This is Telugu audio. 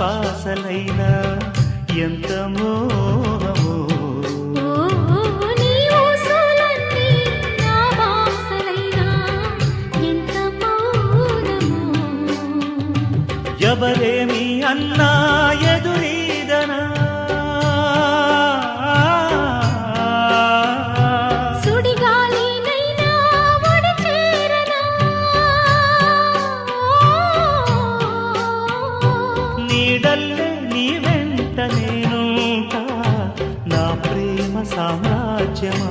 శ్వాసలైనా ఎంత మోహమో ఎవరేమి అన్నా ఎదురీదనా సుడిగాలినైనా ఒడి చేరనా నీడల్లే నీ వెంట నేనుంటా నా ప్రేమ సామ్రాజ్యమా